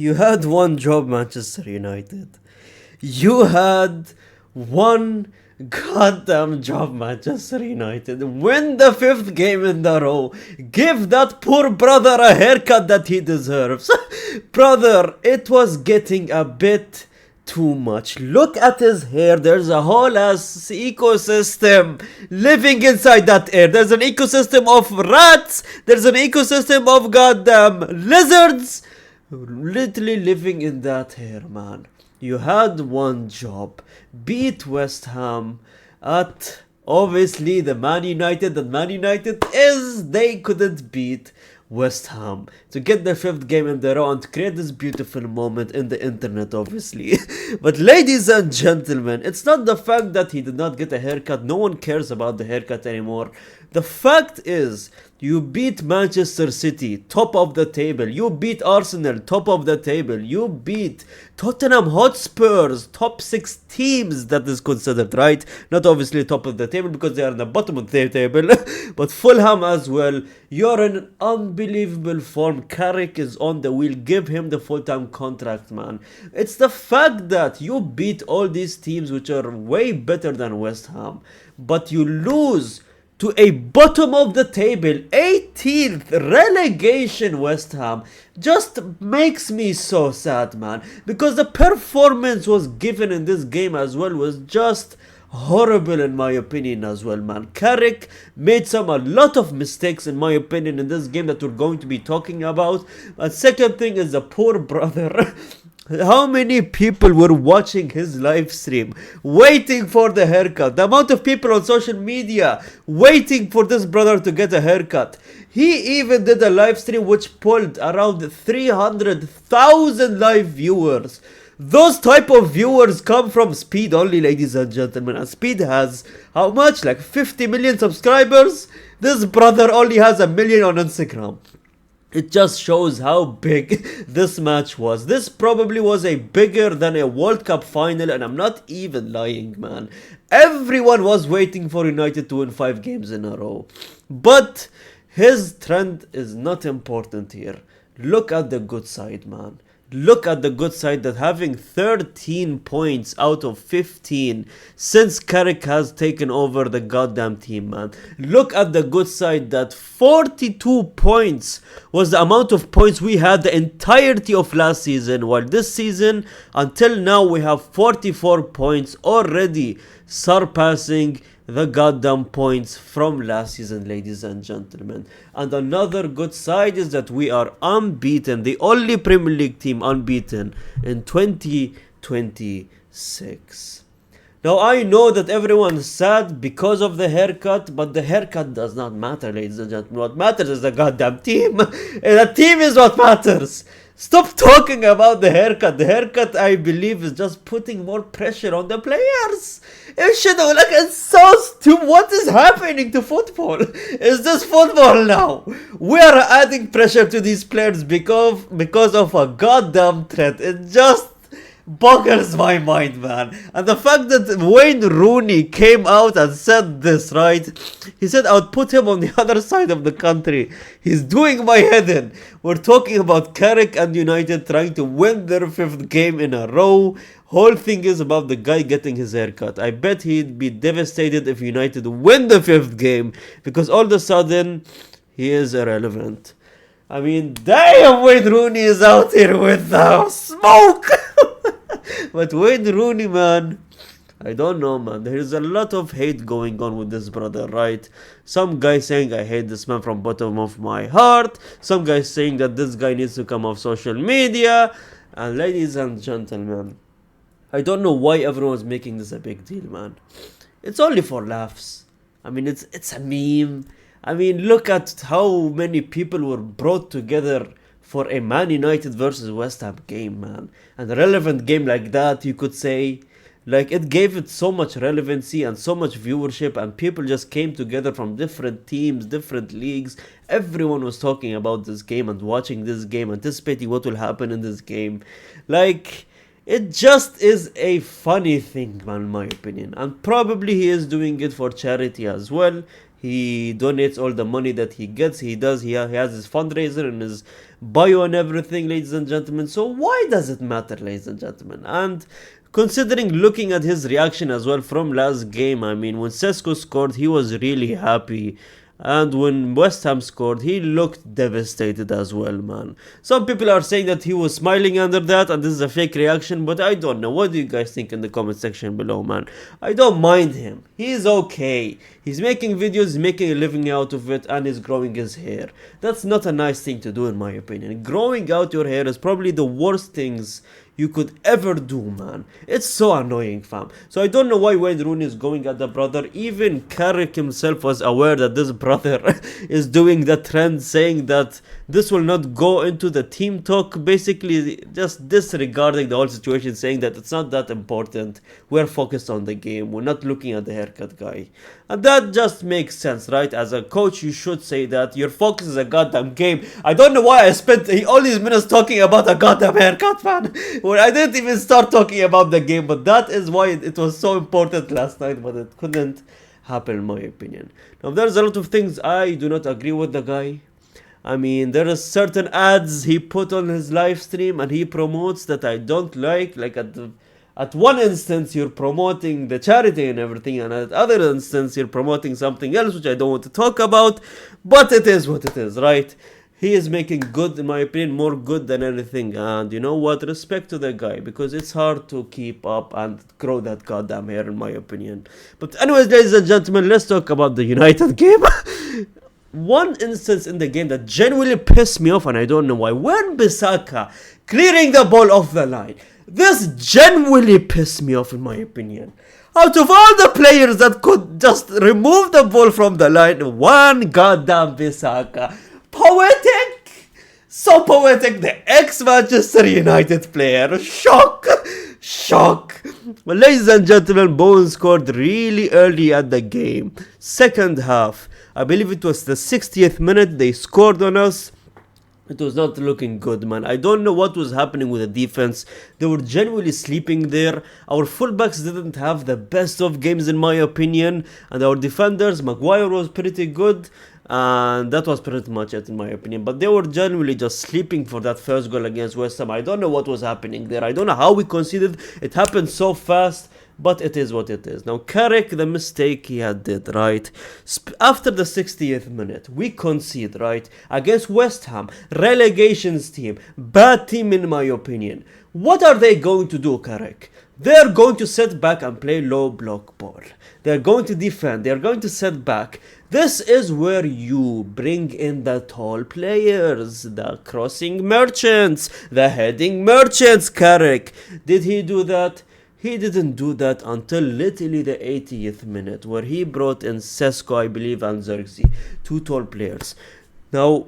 You had one job, Manchester United. You had one goddamn job, Manchester United. Win the fifth game in a row. Give that poor brother a haircut that he deserves. Brother, it was getting a bit too much. Look at his hair. There's a whole ass ecosystem living inside that hair. There's an ecosystem of rats. There's an ecosystem of goddamn lizards. Literally living in that hair, man. You had one job. Beat West Ham at obviously the Man United that Man United is. They couldn't beat West Ham to get their fifth game in the row and to create this beautiful moment in the internet, obviously. But ladies and gentlemen, it's not the fact that he did not get a haircut. No one cares about the haircut anymore. The fact is, you beat Manchester City, top of the table. You beat Arsenal, top of the table. You beat Tottenham Hotspurs, top 6 teams that is considered, right? Not obviously top of the table because they are in the bottom of the table, but Fulham as well. You're in unbelievable form. Carrick is on the wheel. Give him the full-time contract, man. It's the fact that you beat all these teams which are way better than West Ham, but you lose to a bottom of the table 18th relegation West Ham just makes me so sad, man, because the performance was given in this game as well was just horrible in my opinion as well, man. Carrick made a lot of mistakes in my opinion in this game that we're going to be talking about. And second thing is the poor brother. How many people were watching his live stream, waiting for the haircut? The amount of people on social media waiting for this brother to get a haircut. He even did a live stream which pulled around 300,000 live viewers. Those type of viewers come from Speed only, ladies and gentlemen. And Speed has how much? Like 50 million subscribers? This brother only has 1 million on Instagram. It just shows how big this match was. This probably was a bigger than a World Cup final, and I'm not even lying, man. Everyone was waiting for United to win 5 games in a row. But his trend is not important here. Look at the good side, man. Look at the good side that having 13 points out of 15 since Carrick has taken over the goddamn team, man. Look at the good side that 42 points was the amount of points we had the entirety of last season, while this season until now we have 44 points already, surpassing the goddamn points from last season, ladies and gentlemen. And another good side is that we are unbeaten, the only Premier League team unbeaten in 2026. Now I know that everyone's sad because of the haircut, but the haircut does not matter, ladies and gentlemen. What matters is the goddamn team. The team is what matters. Stop talking about the haircut. The haircut, I believe, is just putting more pressure on the players. It should like it's so stupid. What is happening to football? Is this football now? We are adding pressure to these players because of a goddamn threat. It just boggles my mind, man. And the fact that Wayne Rooney came out and said this, right? He said, I would put him on the other side of the country. He's doing my head in. We're talking about Carrick and United trying to win their 5th game in a row. Whole thing is about the guy getting his haircut. I bet he'd be devastated if United win the 5th game, because all of a sudden he is irrelevant. I mean, damn, Wayne Rooney is out here with the smoke. But Wayne Rooney, man, I don't know, man. There is a lot of hate going on with this brother, right? Some guys saying I hate this man from bottom of my heart. Some guys saying that this guy needs to come off social media. And ladies and gentlemen, I don't know why everyone's making this a big deal, man. It's only for laughs. I mean, it's a meme. I mean, look at how many people were brought together for a Man United versus West Ham game, man. And a relevant game like that, you could say. Like, it gave it so much relevancy and so much viewership, and people just came together from different teams, different leagues. Everyone was talking about this game and watching this game, anticipating what will happen in this game. Like, it just is a funny thing, man, in my opinion. And probably he is doing it for charity as well. He donates all the money that he gets. He has his fundraiser and his bio and everything, ladies and gentlemen. So why does it matter, ladies and gentlemen? And considering looking at his reaction as well from last game, I mean, when Sesko scored, he was really happy. And when West Ham scored, he looked devastated as well, man. Some people are saying that he was smiling under that and this is a fake reaction, but I don't know. What do you guys think in the comment section below, man? I don't mind him. He's okay. He's making videos, he's making a living out of it, and he's growing his hair. That's not a nice thing to do, in my opinion. Growing out your hair is probably the worst things you could ever do, man. It's so annoying, fam. So I don't know why Wayne Rooney is going at the brother. Even Carrick himself was aware that this brother is doing the trend, saying that this will not go into the team talk, basically just disregarding the whole situation, saying that it's not that important. We're focused on the game. We're not looking at the haircut guy. And that just makes sense, right? As a coach, you should say that your focus is a goddamn game. I don't know why I spent all these minutes talking about a goddamn haircut, man. Where I didn't even start talking about the game, but that is why it was so important last night, but it couldn't happen in my opinion. Now, there's a lot of things I do not agree with the guy. I mean, there are certain ads he put on his live stream and he promotes that I don't like at one instance you're promoting the charity and everything, and at other instance you're promoting something else which I don't want to talk about, but it is what it is, right? He is making good, in my opinion, more good than anything, and you know what, respect to the guy, because it's hard to keep up and grow that goddamn hair, in my opinion. But anyways, ladies and gentlemen, let's talk about the United game. One instance in the game that genuinely pissed me off, and I don't know why, when Bissaka clearing the ball off the line. This genuinely pissed me off, in my opinion. Out of all the players that could just remove the ball from the line, one goddamn Bissaka. Poetic! So poetic, the ex-Manchester United player. Shock! Shock! Well, ladies and gentlemen, Bowen scored really early at the game. Second half. I believe it was the 60th minute they scored on us. It was not looking good, man. I don't know what was happening with the defense. They were genuinely sleeping there. Our fullbacks didn't have the best of games, in my opinion. And our defenders, Maguire was pretty good. And that was pretty much it, in my opinion. But they were genuinely just sleeping for that first goal against West Ham. I don't know what was happening there. I don't know how we conceded. It happened so fast. But it is what it is. Now, Carrick, the mistake he had did, right? After the 60th minute, we concede, right? Against West Ham, relegations team, bad team in my opinion. What are they going to do, Carrick? They're going to sit back and play low block ball. They're going to defend. They're going to sit back. This is where you bring in the tall players, the crossing merchants, the heading merchants, Carrick. Did he do that? He didn't do that until literally the 80th minute, where he brought in Sesko, I believe, and Xerxes, two tall players. Now,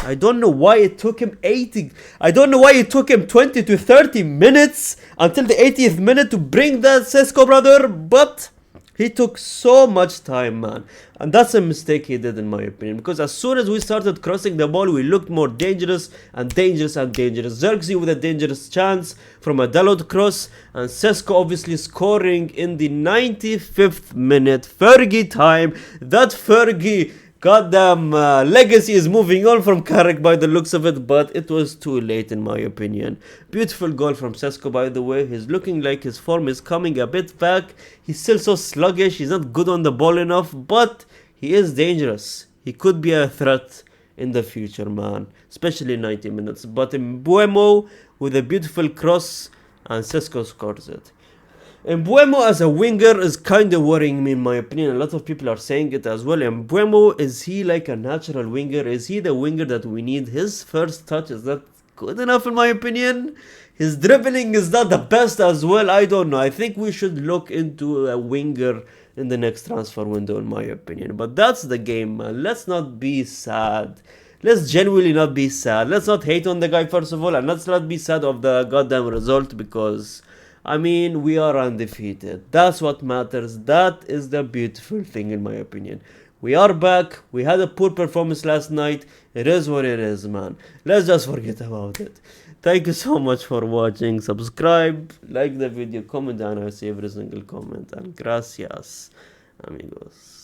I don't know why it took him 20 to 30 minutes until the 80th minute to bring that Sesko brother, but he took so much time, man. And that's a mistake he did, in my opinion. Because as soon as we started crossing the ball, we looked more dangerous and dangerous and dangerous. Xerxes with a dangerous chance from a Dalot cross. And Sesko obviously scoring in the 95th minute. Fergie time. That Fergie goddamn legacy is moving on from Carrick by the looks of it, but it was too late, in my opinion. Beautiful goal from Sesko, by the way. He's looking like his form is coming a bit back. He's still so sluggish. He's not good on the ball enough, but he is dangerous. He could be a threat in the future, man, especially 90 minutes. But Mbuemo with a beautiful cross, and Sesko scores it. Mbuemo as a winger is kind of worrying me, in my opinion. A lot of people are saying it as well. Mbuemo, is he like a natural winger? Is he the winger that we need? His first touch is not good enough, in my opinion. His dribbling is not the best as well. I don't know. I think we should look into a winger in the next transfer window, in my opinion. But that's the game, man. Let's not be sad. Let's genuinely not be sad. Let's not hate on the guy, first of all, and let's not be sad of the goddamn result, because I mean, we are undefeated. That's what matters. That is the beautiful thing, in my opinion. We are back. We had a poor performance last night. It is what it is, man. Let's just forget about it. Thank you so much for watching. Subscribe, like the video, comment down. I see every single comment. And gracias, amigos.